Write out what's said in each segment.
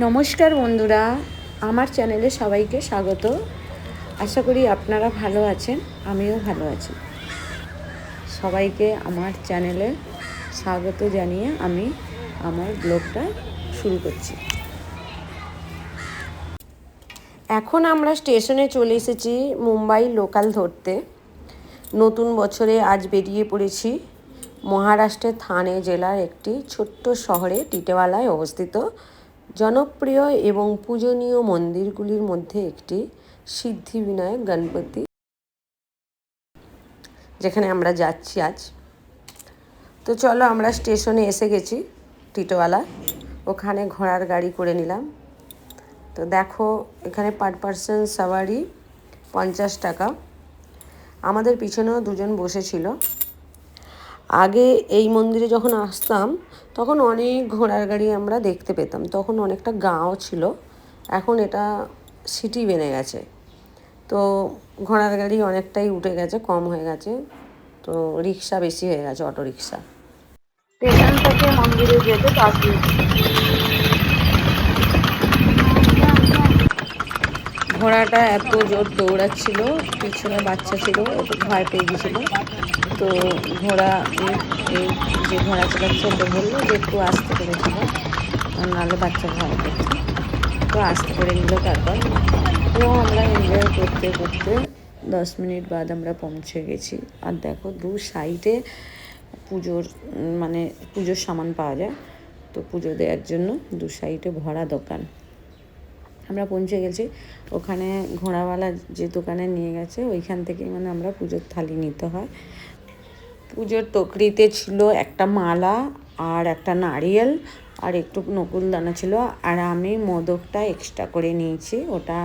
নমস্কার বন্ধুরা, আমার চ্যানেলে সবাইকে স্বাগত। আশা করি আপনারা ভালো আছেন, আমিও ভালো আছি। সবাইকে আমার চ্যানেলে স্বাগত জানিয়ে আমি আমার ব্লগটা শুরু করছি। এখন আমরা স্টেশনে চলে এসেছি মুম্বাই লোকাল ধরতে। নতুন বছরে আজ বেরিয়ে পড়েছি মহারাষ্ট্রের থানে জেলার একটি ছোট্ট শহরে টিটেওয়ালায় অবস্থিত জনপ্রিয় এবং পূজনীয় মন্দিরগুলির মধ্যে একটি সিদ্ধিবিনায়ক গণপতি, যেখানে আমরা যাচ্ছি আজ। তো চলো, আমরা স্টেশনে এসে গেছি টিটেওয়ালা। ওখানে ঘোড়ার গাড়ি করে নিলাম। তো দেখো, এখানে পার পারসন সাওয়ারি 50 টাকা। আমাদের পিছনেও দুজন বসেছিল। আগে এই মন্দিরে যখন আসতাম তখন অনেক ঘোড়ার গাড়ি আমরা দেখতে পেতাম, তখন অনেকটা গাঁও ছিল। এখন এটা সিটি বেনে গেছে, তো ঘোড়ার গাড়ি অনেকটাই উঠে গেছে, কম হয়ে গেছে। তো রিক্সা বেশি হয়ে গেছে, অটো রিক্সা। স্টেশন থেকে মন্দিরে যেতে 10 মিনিট। ঘোড়াটা এত জোর দৌড়াচ্ছিল, পিছনে বাচ্চা ছিল, একটু ভয় পেয়ে গেছিলো। তো ঘোড়া যে ঘোড়া চালাচ্ছে ওকে বললো যে একটু আস্তে করে ছিল, নাহলে বাচ্চা ভয় পেয়েছে। তো আস্তে করে নিল। তারপর তো আমরা এনজয় করতে করতে 10 মিনিট বাদ আমরা পৌঁছে গেছি। আর দেখো, দু সাইডে পুজোর সামান পাওয়া যায়। তো পুজো দেওয়ার জন্য দু সাইডে ভরা দোকান। আমরা পৌঁছে গেছি। ওখানে ঘোড়াওয়ালা যে দোকানে নিয়ে গেছে ওইখান থেকেই আমরা পুজোর থালি নিতে হয়। পুজোর টকরিতে ছিল একটা মালা আর একটা নারিয়েল আর একটু নকুলদানা ছিল, আর আমি মোদকটা এক্সট্রা করে নিয়েছি। ওটা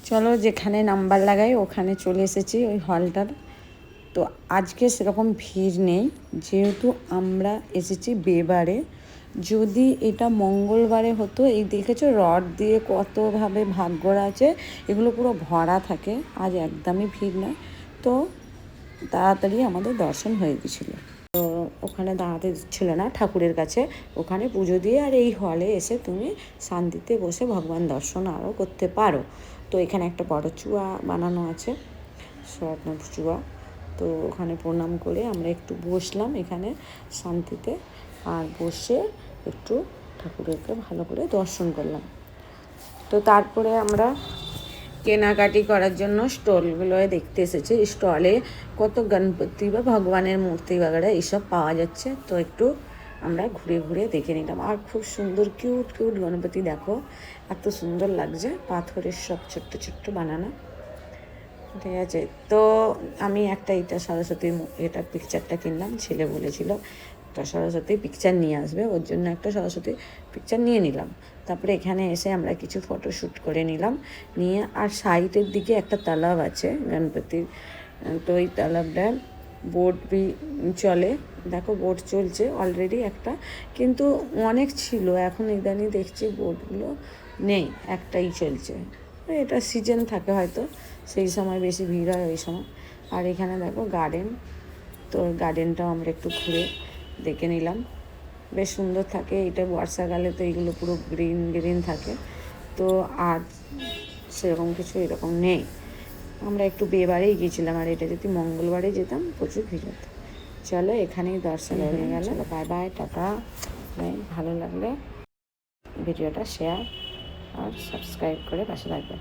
চলো, যেখানে নাম্বার লাগাই ওখানে চলে এসেছি, ওই হলটার। তো আজকে সেরকম ভিড় নেই, যেহেতু আমরা এসেছি বেবারে। যদি এটা মঙ্গলবারে হতো, এই দেখেছো রড দিয়ে কতভাবে ভাগ করা আছে, এগুলো পুরো ভরা থাকে। আজ একদমই ভিড় নয়, তো তাড়াতাড়ি আমাদের দর্শন হয়ে গেছিলো। তো ওখানে দাঁড়াতে দিচ্ছিল না ঠাকুরের কাছে, ওখানে পুজো দিয়ে আর এই হলে এসে তুমি শান্তিতে বসে ভগবান দর্শন আরও করতে পারো। তো এখানে একটা বড় চুয়া বানানো আছে, স্বর্ণ চুয়া। তো ওখানে প্রণাম করে আমরা একটু বসলাম এখানে শান্তিতে, আর বসে একটু ঠাকুরকে ভালো করে দর্শন করলাম। তো তারপরে আমরা কেনাকাটি করার জন্য স্টলগুলোয় দেখতে এসেছি। স্টলে কত গণপতি বা ভগবানের মূর্তি বাগেরা এইসব পাওয়া যাচ্ছে। তো একটু আমরা ঘুরে ঘুরে দেখে নিলাম। আর খুব সুন্দর কিউট কিউট গণপতি, দেখো এত সুন্দর লাগছে, পাথরের সব ছোট্ট ছোট্ট বানানো। ঠিক আছে, তো আমি একটা সরস্বতীর এটা পিকচারটা কিনলাম। ছেলে বলেছিল একটা সরস্বতী পিকচার নিয়ে আসবে, ওর জন্য একটা সরস্বতী পিকচার নিয়ে নিলাম। তারপরে এখানে এসে আমরা কিছু ফটোশ্যুট করে নিলাম। আর সাইডের দিকে একটা তালাব আছে গণপতির। তো ওই তালাবটায় বোট চলে। দেখো, বোট চলছে অলরেডি একটা, কিন্তু অনেক ছিল, এখন ইদানি দেখছি বোটগুলো নেই, একটাই চলছে। এটা সিজন থাকে হয়তো, সেই সময় বেশি ভিড় হয় ওই সময়। আর এখানে দেখো গার্ডেন, তো গার্ডেনটাও আমরা একটু ঘুরে দেখে নিলাম। বেশ সুন্দর থাকে। এটা বর্ষাকালে তো এইগুলো পুরো গ্রিন গ্রিন থাকে। তো আর সেরকম কিছু এরকম নেই। আমরা একটু বেবারেই গিয়েছিলাম, আর এটা যদি মঙ্গলবারে যেতাম প্রচুর ভিড় হতো। চলো, এখানেই দর্শন হয়ে গেল। Bye bye, tata. ভালো লাগলে ভিডিওটা শেয়ার আর সাবস্ক্রাইব করে পাশে থাকবেন।